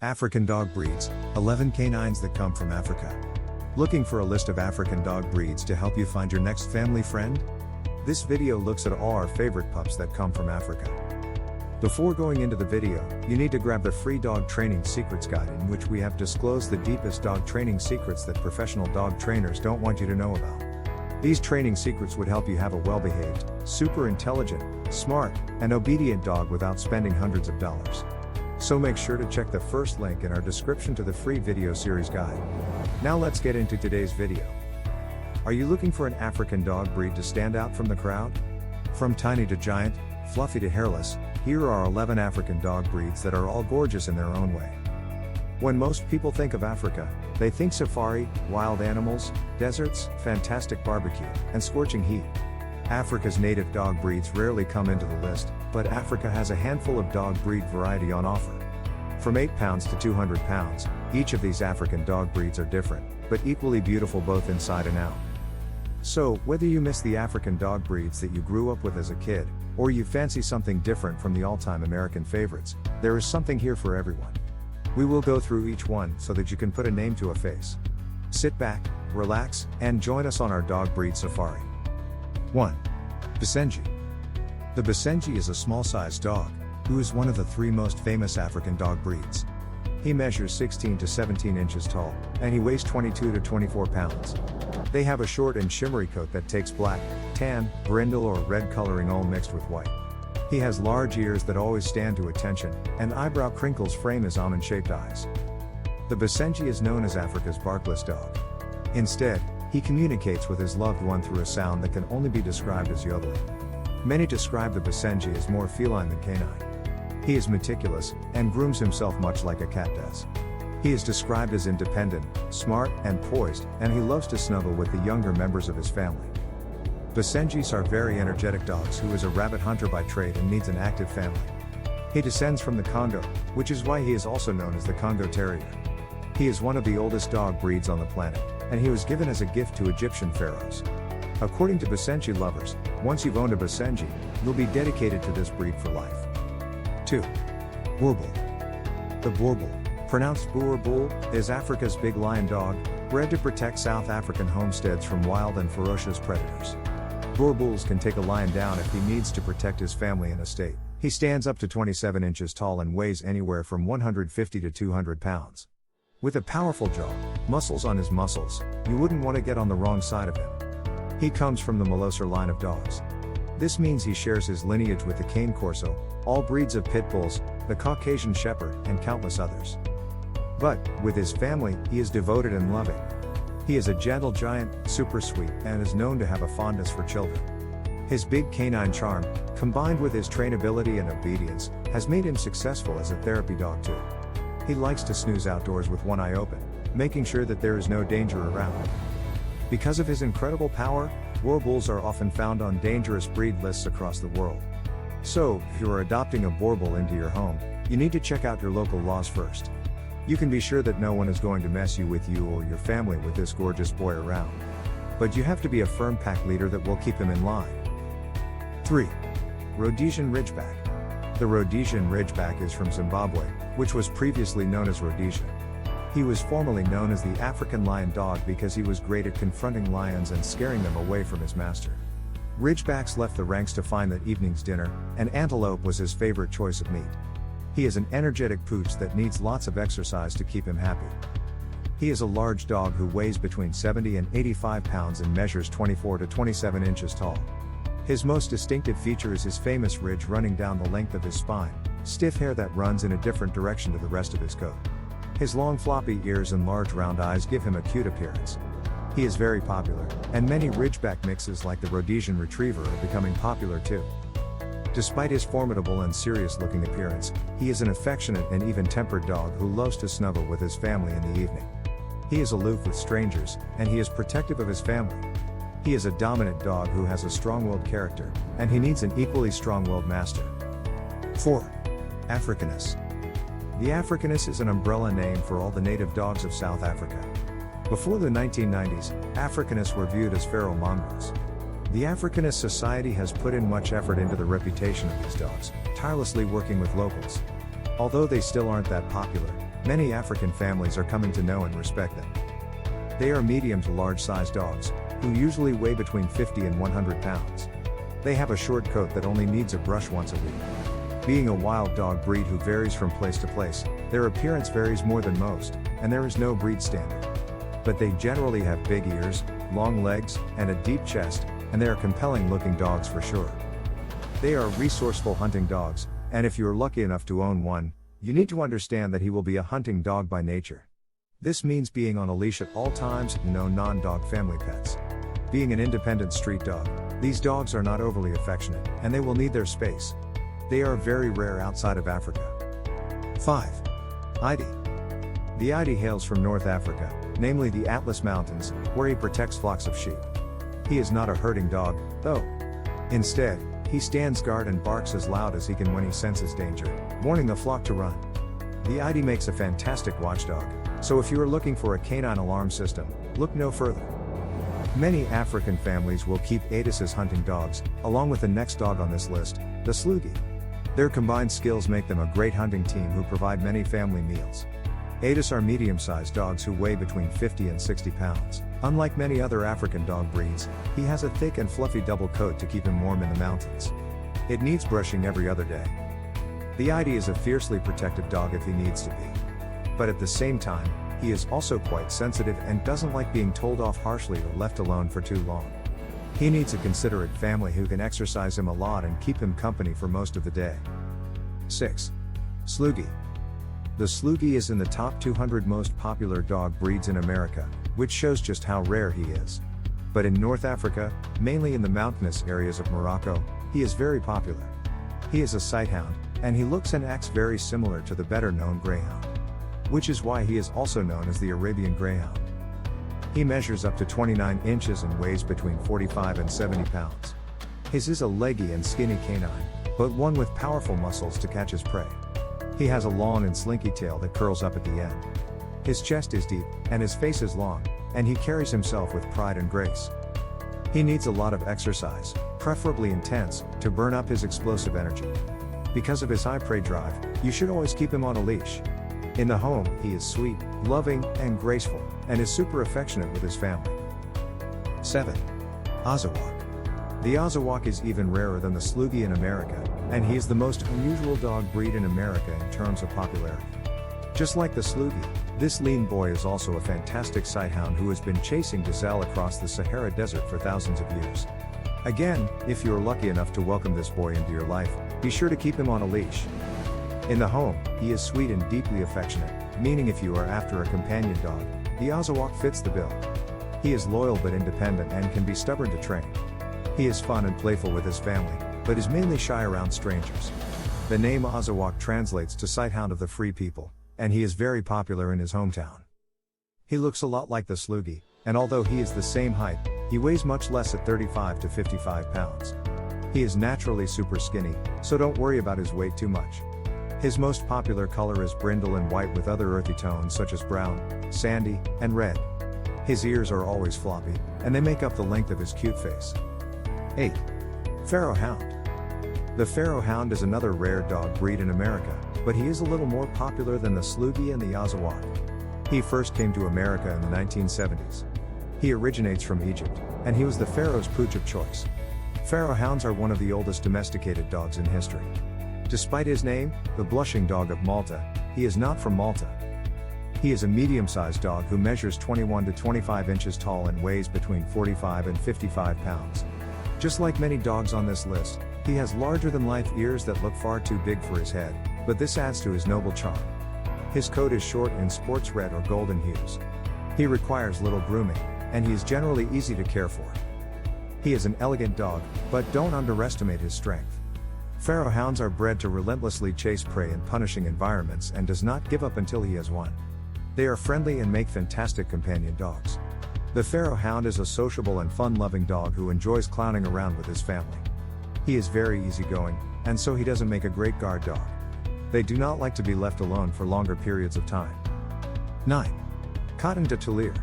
African dog breeds, 11 canines that come from Africa. Looking for a list of African dog breeds to help you find your next family friend? This video looks at all our favorite pups that come from Africa. Before going into the video, you need to grab the free dog training secrets guide in which we have disclosed the deepest dog training secrets that professional dog trainers don't want you to know about. These training secrets would help you have a well-behaved, super intelligent, smart, and obedient dog without spending hundreds of dollars. So make sure to check the first link in our description to the free video series guide. Now let's get into today's video. Are you looking for an African dog breed to stand out from the crowd? From tiny to giant, fluffy to hairless, here are 11 African dog breeds that are all gorgeous in their own way. When most people think of Africa, they think safari, wild animals, deserts, fantastic barbecue, and scorching heat. Africa's native dog breeds rarely come into the list, but Africa has a handful of dog breed variety on offer. From 8 pounds to 200 pounds, each of these African dog breeds are different, but equally beautiful both inside and out. So, whether you miss the African dog breeds that you grew up with as a kid, or you fancy something different from the all-time American favorites, there is something here for everyone. We will go through each one so that you can put a name to a face. Sit back, relax, and join us on our dog breed safari. 1. Basenji. The Basenji is a small-sized dog, who is one of the 3 most famous African dog breeds. He measures 16 to 17 inches tall, and he weighs 22 to 24 pounds. They have a short and shimmery coat that takes black, tan, brindle or red coloring all mixed with white. He has large ears that always stand to attention, and eyebrow crinkles frame his almond-shaped eyes. The Basenji is known as Africa's barkless dog. Instead, he communicates with his loved one through a sound that can only be described as yodeling. Many describe the Basenji as more feline than canine. He is meticulous, and grooms himself much like a cat does. He is described as independent, smart, and poised, and he loves to snuggle with the younger members of his family. Basenjis are very energetic dogs who is a rabbit hunter by trade and needs an active family. He descends from the Congo, which is why he is also known as the Congo Terrier. He is one of the oldest dog breeds on the planet, and he was given as a gift to Egyptian pharaohs. According to Basenji lovers, once you've owned a Basenji, you'll be dedicated to this breed for life. 2. Boerboel. The boerboel, pronounced boerboel, is Africa's big lion dog, bred to protect South African homesteads from wild and ferocious predators. Boerboels can take a lion down if he needs to protect his family and estate. He stands up to 27 inches tall and weighs anywhere from 150 to 200 pounds. With a powerful jaw, muscles on his muscles, you wouldn't want to get on the wrong side of him. He comes from the Molosser line of dogs. This means he shares his lineage with the Cane Corso, all breeds of Pitbulls, the Caucasian Shepherd, and countless others. But, with his family, he is devoted and loving. He is a gentle giant, super sweet, and is known to have a fondness for children. His big canine charm, combined with his trainability and obedience, has made him successful as a therapy dog too. He likes to snooze outdoors with one eye open, making sure that there is no danger around. Because of his incredible power, boerboels are often found on dangerous breed lists across the world. So, if you are adopting a boerboel into your home, you need to check out your local laws first. You can be sure that no one is going to mess with you or your family with this gorgeous boy around. But you have to be a firm pack leader that will keep him in line. 3. Rhodesian Ridgeback. The Rhodesian Ridgeback is from Zimbabwe, which was previously known as Rhodesia. He was formerly known as the African lion dog because he was great at confronting lions and scaring them away from his master. Ridgebacks left the ranks to find that evening's dinner, and antelope was his favorite choice of meat. He is an energetic pooch that needs lots of exercise to keep him happy. He is a large dog who weighs between 70 and 85 pounds and measures 24 to 27 inches tall. His most distinctive feature is his famous ridge running down the length of his spine, stiff hair that runs in a different direction to the rest of his coat. His long floppy ears and large round eyes give him a cute appearance. He is very popular, and many Ridgeback mixes like the Rhodesian Retriever are becoming popular too. Despite his formidable and serious-looking appearance, he is an affectionate and even-tempered dog who loves to snuggle with his family in the evening. He is aloof with strangers, and he is protective of his family. He is a dominant dog who has a strong-willed character, and he needs an equally strong-willed master. 4. Africanus. The Africanus is an umbrella name for all the native dogs of South Africa. Before the 1990s, Africanus were viewed as feral mongrels. The Africanus Society has put in much effort into the reputation of these dogs, tirelessly working with locals. Although they still aren't that popular, Many African families are coming to know and respect them. They are medium to large sized dogs, who usually weigh between 50 and 100 pounds. They have a short coat that only needs a brush once a week. Being a wild dog breed who varies from place to place, their appearance varies more than most, and there is no breed standard. But they generally have big ears, long legs, and a deep chest, and they are compelling looking dogs for sure. They are resourceful hunting dogs, and if you are lucky enough to own one, you need to understand that he will be a hunting dog by nature. This means being on a leash at all times, no non-dog family pets. Being an independent street dog, these dogs are not overly affectionate, and they will need their space. They are very rare outside of Africa. 5. Idi. The Idi hails from North Africa, namely the Atlas Mountains, where he protects flocks of sheep. He is not a herding dog, though. Instead, he stands guard and barks as loud as he can when he senses danger, warning the flock to run. The Idi makes a fantastic watchdog, so if you are looking for a canine alarm system, look no further. Many African families will keep Idis as hunting dogs, along with the next dog on this list, the Sloogy. Their combined skills make them a great hunting team who provide many family meals. Idis are medium-sized dogs who weigh between 50 and 60 pounds. Unlike many other African dog breeds, he has a thick and fluffy double coat to keep him warm in the mountains. It needs brushing every other day. The Idi is a fiercely protective dog if he needs to be. But at the same time, he is also quite sensitive and doesn't like being told off harshly or left alone for too long. He needs a considerate family who can exercise him a lot and keep him company for most of the day. 6. Sloogy. The Sloogy is in the top 200 most popular dog breeds in America, which shows just how rare he is. But in North Africa, mainly in the mountainous areas of Morocco, he is very popular. He is a sighthound, and he looks and acts very similar to the better-known greyhound, which is why he is also known as the Arabian Greyhound. He measures up to 29 inches and weighs between 45 and 70 pounds. His is a leggy and skinny canine, but one with powerful muscles to catch his prey. He has a long and slinky tail that curls up at the end. His chest is deep, and his face is long, and he carries himself with pride and grace. He needs a lot of exercise, preferably intense, to burn up his explosive energy. Because of his high prey drive, you should always keep him on a leash. In the home, he is sweet, loving, and graceful, and is super affectionate with his family. 7. Asawak. The Asawak is even rarer than the Sloogy in America, and he is the most unusual dog breed in America in terms of popularity. Just like the Sloogy, this lean boy is also a fantastic sighthound who has been chasing gazelle across the Sahara Desert for thousands of years. Again, if you are lucky enough to welcome this boy into your life, be sure to keep him on a leash. In the home, he is sweet and deeply affectionate, meaning if you are after a companion dog, the Asawak fits the bill. He is loyal but independent and can be stubborn to train. He is fun and playful with his family, but is mainly shy around strangers. The name Asawak translates to Sighthound of the Free People, and he is very popular in his hometown. He looks a lot like the Sloogy, and although he is the same height, he weighs much less at 35 to 55 pounds. He is naturally super skinny, so don't worry about his weight too much. His most popular color is brindle and white with other earthy tones such as brown, sandy, and red. His ears are always floppy, and they make up the length of his cute face. 8. Pharaoh Hound. The Pharaoh Hound is another rare dog breed in America, but he is a little more popular than the Sloogy and the Asawak. He first came to America in the 1970s. He originates from Egypt, and he was the Pharaoh's pooch of choice. Pharaoh Hounds are one of the oldest domesticated dogs in history. Despite his name, the blushing dog of Malta, he is not from Malta. He is a medium-sized dog who measures 21 to 25 inches tall and weighs between 45 and 55 pounds. Just like many dogs on this list, he has larger-than-life ears that look far too big for his head, but this adds to his noble charm. His coat is short in sports red or golden hues. He requires little grooming, and he is generally easy to care for. He is an elegant dog, but don't underestimate his strength. Pharaoh Hounds are bred to relentlessly chase prey in punishing environments and does not give up until he has won. They are friendly and make fantastic companion dogs. The Pharaoh Hound is a sociable and fun-loving dog who enjoys clowning around with his family. He is very easygoing, and so he doesn't make a great guard dog. They do not like to be left alone for longer periods of time. 9. Coton de Tulier.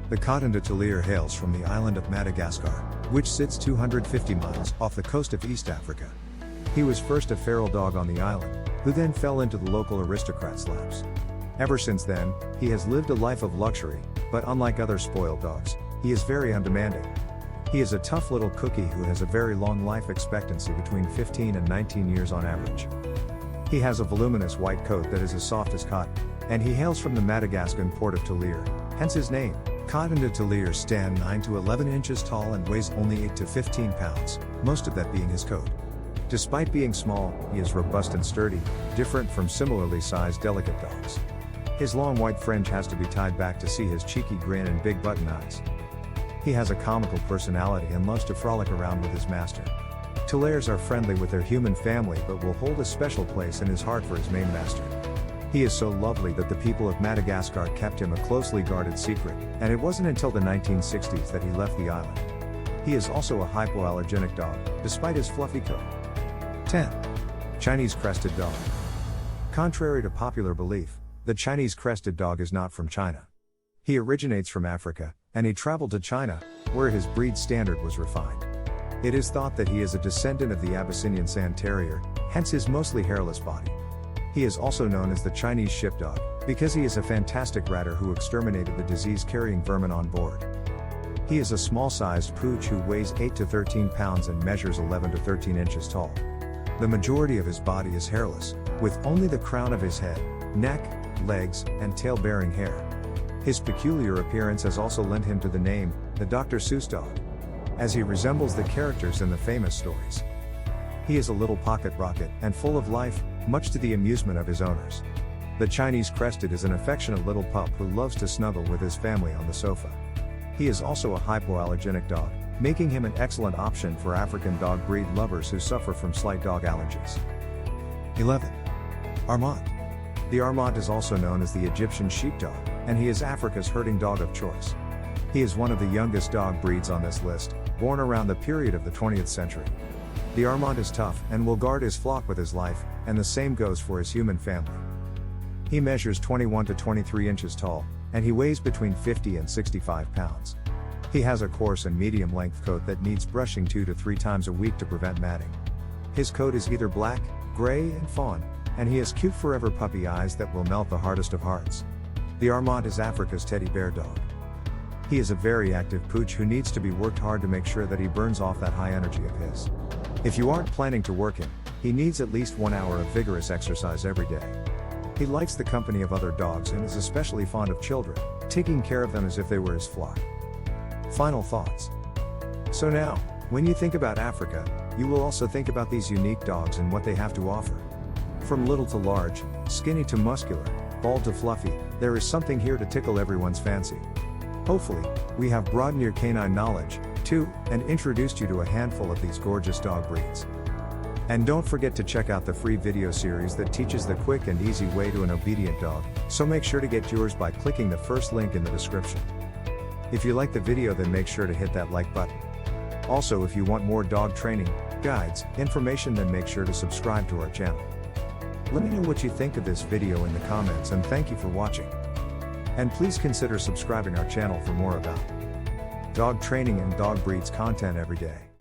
The Coton de Tulier hails from the island of Madagascar, which sits 250 miles off the coast of East Africa. He was first a feral dog on the island, who then fell into the local aristocrats' laps. Ever since then, he has lived a life of luxury, but unlike other spoiled dogs, he is very undemanding. He is a tough little cookie who has a very long life expectancy between 15 and 19 years on average. He has a voluminous white coat that is as soft as cotton, and he hails from the Madagascan port of Tulare, hence his name. Cotton de Tulare stand 9 to 11 inches tall and weighs only 8 to 15 pounds, most of that being his coat. Despite being small, he is robust and sturdy, different from similarly sized delicate dogs. His long white fringe has to be tied back to see his cheeky grin and big button eyes. He has a comical personality and loves to frolic around with his master. Tulares are friendly with their human family but will hold a special place in his heart for his main master. He is so lovely that the people of Madagascar kept him a closely guarded secret, and it wasn't until the 1960s that he left the island. He is also a hypoallergenic dog, despite his fluffy coat. 10. Chinese Crested Dog. Contrary to popular belief, the Chinese Crested Dog is not from China. He originates from Africa, and he traveled to China, where his breed standard was refined. It is thought that he is a descendant of the Abyssinian Sand Terrier, hence his mostly hairless body. He is also known as the Chinese Sheepdog, because he is a fantastic ratter who exterminated the disease-carrying vermin on board. He is a small-sized pooch who weighs 8 to 13 pounds and measures 11 to 13 inches tall. The majority of his body is hairless, with only the crown of his head, neck, legs, and tail bearing hair. His peculiar appearance has also lent him to the name, the Dr. Seuss dog, as he resembles the characters in the famous stories. He is a little pocket rocket and full of life, much to the amusement of his owners. The Chinese Crested is an affectionate little pup who loves to snuggle with his family on the sofa. He is also a hypoallergenic dog, making him an excellent option for African dog breed lovers who suffer from slight dog allergies. 11. Armont. The Armont is also known as the Egyptian sheepdog, and he is Africa's herding dog of choice. He is one of the youngest dog breeds on this list, born around the period of the 20th century. The Armont is tough and will guard his flock with his life, and the same goes for his human family. He measures 21 to 23 inches tall, and he weighs between 50 and 65 pounds. He has a coarse and medium-length coat that needs brushing 2 to 3 times a week to prevent matting. His coat is either black, gray, and fawn, and he has cute forever puppy eyes that will melt the hardest of hearts. The Armont is Africa's teddy bear dog. He is a very active pooch who needs to be worked hard to make sure that he burns off that high energy of his. If you aren't planning to work him, he needs at least 1 hour of vigorous exercise every day. He likes the company of other dogs and is especially fond of children, taking care of them as if they were his flock. Final thoughts. So now, when you think about Africa, you will also think about these unique dogs and what they have to offer. From little to large, skinny to muscular, bald to fluffy, there is something here to tickle everyone's fancy. Hopefully, we have broadened your canine knowledge, too, and introduced you to a handful of these gorgeous dog breeds. And don't forget to check out the free video series that teaches the quick and easy way to an obedient dog, so make sure to get yours by clicking the first link in the description. If you like the video, then make sure to hit that like button. Also, if you want more dog training, guides, information, then make sure to subscribe to our channel. Let me know what you think of this video in the comments, and thank you for watching. And please consider subscribing our channel for more about dog training and dog breeds content every day.